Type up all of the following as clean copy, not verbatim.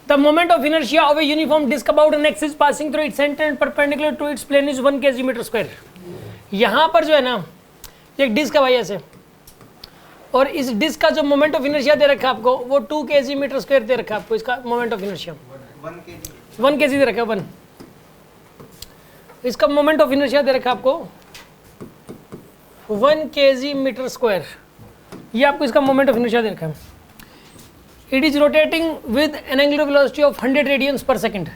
The moment of inertia of a uniform disc about an axis passing through its centre and perpendicular to its plane is 1 kg/m²। यहाँ पर जो है ना एक disc है भाई ऐसे, और इस डिस्क का जो मोमेंट ऑफ इनर्शिया दे रखा है आपको वो 2 kg/m² दे रखा है आपको। इसका मोमेंट ऑफ इनर्शिया 1 kg दे रखा है 1। इसका मोमेंट ऑफ इनर्शिया दे रखा है आपको 1 kg/m²। ये आपको इसका मोमेंट ऑफ इनर्शिया दे रखा है। It is rotating with N angular velocity of 100 radiance पर सेकेंड।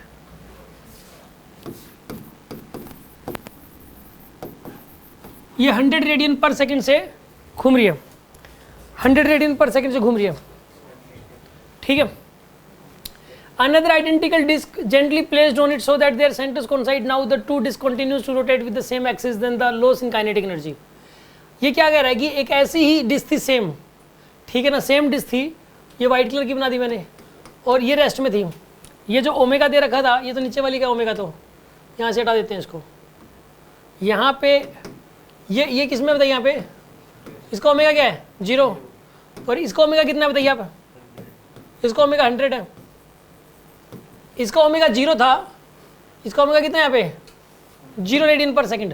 ये 100 रेडियन पर सेकेंड से घूम रही है, 100 रेडियन पर सेकेंड से घूम रही है, ठीक है। Another identical disk gently placed on it so that their centers coincide. Now the two disks continues to rotate with the same axis. Then the loss in kinetic energy. ये क्या कह रहा है कि एक ऐसी ही डिस्क थी सेम, ठीक है ना, सेम डिस्क थी, ये वाइट कलर की बना दी मैंने, और ये रेस्ट में थी। ये जो ओमेगा दे रखा था ये तो नीचे वाली का ओमेगा, तो यहाँ से हटा देते हैं इसको। यहाँ पे ये किस में बताइए, यहाँ पे इसका ओमेगा क्या है 0, और इसका ओमेगा कितना है बताइए आप, इसका ओमेगा 100 है। इसका ओमेगा 0 था, इसका ओमेगा कितना है यहाँ पे 0 रेडियन पर सेकंड,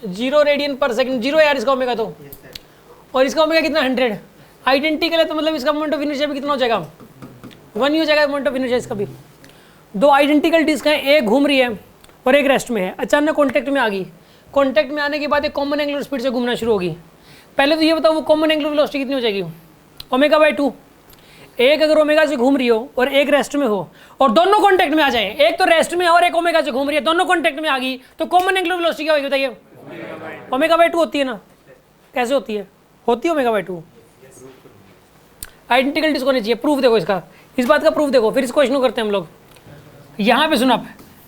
0 रेडियन पर सेकंड, 0 यार इसका ओमेगा तो, और इसका ओमेगा कितना 100 आइडेंटिकल है, तो मतलब इसका मोमेंट ऑफ इनर्शिया भी कितना हो जाएगा 1 ही हो जाएगा मोमेंट ऑफ इनर्शिया इसका भी। दो आइडेंटिकल डिस्क हैं, एक घूम रही है और एक रेस्ट में है, अचानक कॉन्टैक्ट में आ गई। कॉन्टैक्ट में आने के बाद एक कॉमन एंगुलर स्पीड से घूमना शुरू होगी। पहले तो ये बताओ वो कॉमन एंगुलर वेलोसिटी कितनी हो जाएगी ω/2। एक अगर ओमेगा से घूम रही हो और एक रेस्ट में हो और दोनों कांटेक्ट में आ जाए, एक तो रेस्ट में और एक ओमेगा से घूम रही है, दोनों कांटेक्ट में आ गई, तो कॉमन एंगुलर वेलोसिटी क्या होगी बताइए ω/2 होती है ना। कैसे होती है ω/2। आइडेंटिकल डिस्क होनी चाहिए। प्रूफ देखो इसका, इस बात का प्रूफ देखो, फिर इस क्वेश्चन को करते हैं हम लोग। यहाँ पे सुना,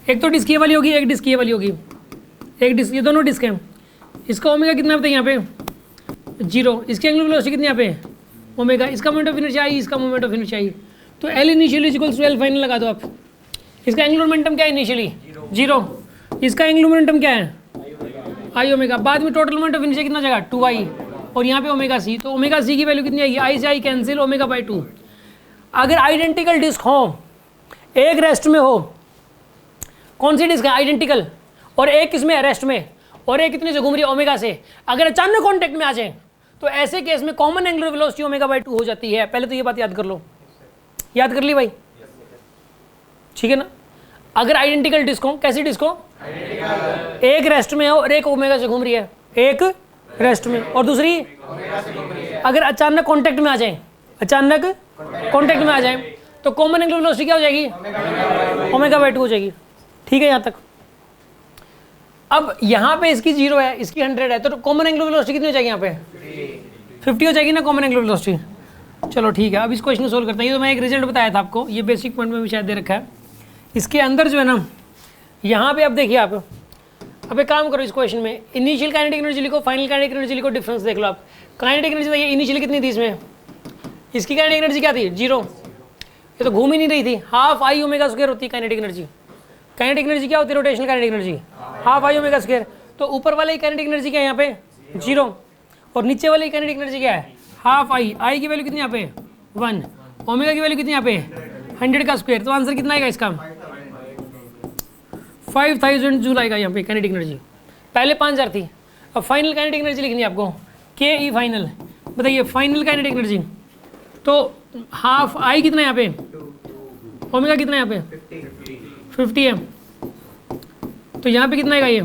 एक तो डिस्क ये वाली होगी, एक डिस्क ये वाली होगी, एक डिस्क, ये दोनों डिस्क हैं। इसका ओमेगा कितना बताइए यहाँ पे 0, इसकी एंगुलर वेलोसिटी कितनी यहाँ पे ओमेगा, इसका मोमेंट ऑफ इनर्शिया आई, इसका मोमेंट ऑफ इनर्शिया आई, तो L initially equals to L final लगा दो आप। इसका एंगुलर मोमेंटम क्या है इनिशियली 0, इसका एंगुलर मोमेंटम क्या है आई ओमेगा, बाद में टोटल मोमेंट ऑफ इनर्शिया कितना जाएगा 2i, और यहाँ पे ओमेगा सी, तो ओमेगा सी की वैल्यू कितनी आएगी, आई से आई कैंसिल ω/2। अगर आइडेंटिकल डिस्क हो, एक रेस्ट में हो, कौन सी डिस्क है आइडेंटिकल, और एक किसमें है रेस्ट में, और एक कितने से घूम रही है ओमेगा से, अगर अचानक कॉन्टेक्ट में आ जाए तो ऐसे केस में कॉमन एंगुलर वेलोसिटी ω/2 हो जाती है। पहले तो ये बात याद कर लो, याद कर ली भाई, ठीक है ना। अगर आइडेंटिकल डिस्क हो, कैसी डिस्क हो, एक रेस्ट में हो और एक ओमेगा से घूम रही है, एक रेस्ट में और दूसरी अगर अचानक कांटेक्ट में आ जाए, अचानक कांटेक्ट में आ जाए, तो कॉमन एंगुलर वेलोसिटी क्या हो जाएगी ω/2 हो जाएगी, ठीक है यहाँ तक। अब यहाँ पे इसकी 0 है, इसकी 100 है, तो कॉमन एंगुलर वेलोसिटी कितनी हो जाएगी यहाँ पे 50 हो जाएगी ना कॉमन एंगुलर वेलोसिटी। चलो ठीक है, अब इस क्वेश्चन को सोल्व करते हैं। ये तो मैं एक रिजल्ट बताया था आपको, ये बेसिक पॉइंट में भी शायद दे रखा है। इसके अंदर जो है ना, यहाँ पे अब देखिए आप, अब एक काम करो, इस क्वेश्चन में इनिशियल काइनेटिक एनर्जी लिखो, फाइनल काइनेटिक एनर्जी लिखो, डिफरेंस देख लो आप। काइनेटिक एनर्जी देखिए इनिशियली कितनी थी इसमें, इसकी काइनेटिक एनर्जी क्या थी 0, ये तो घूम ही नहीं रही थी, ½ I ω² होती है काइनेटिक एनर्जी। काइनेटिक एनर्जी क्या होती है रोटेशनल काइनेटिक एनर्जी ½ I ω²। तो ऊपर वाले काइनेटिक एनर्जी क्या है यहाँ पे 0, और नीचे वाली काइनेटिक एनर्जी क्या है ½ I की वैल्यू कितनी यहाँ पे 1, ओमेगा की वैल्यू कितनी यहाँ पे 100 का स्क्वायर। तो आंसर कितना आएगा इसका 5000 जूल आएगा यहाँ पे काइनेटिक एनर्जी। पहले 5000 थी, अब फाइनल काइनेटिक एनर्जी लिखनी है आपको KE फाइनल। बताइए फाइनल काइनेटिक एनर्जी, तो ½ I कितना यहाँ पे, ओमेगा कितना यहाँ पे 50 है, तो यहाँ पे कितना आएगा ये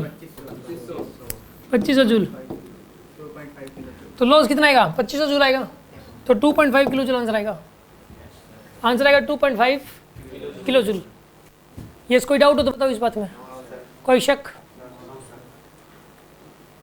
2500 जूल, तो लॉस कितना आएगा 2500 जूल आएगा, तो 2.5 किलो जूल आंसर आएगा। आंसर आएगा 2.5 किलो जूल। ये कोई डाउट हो तो बताओ इस बात में, कोई शक।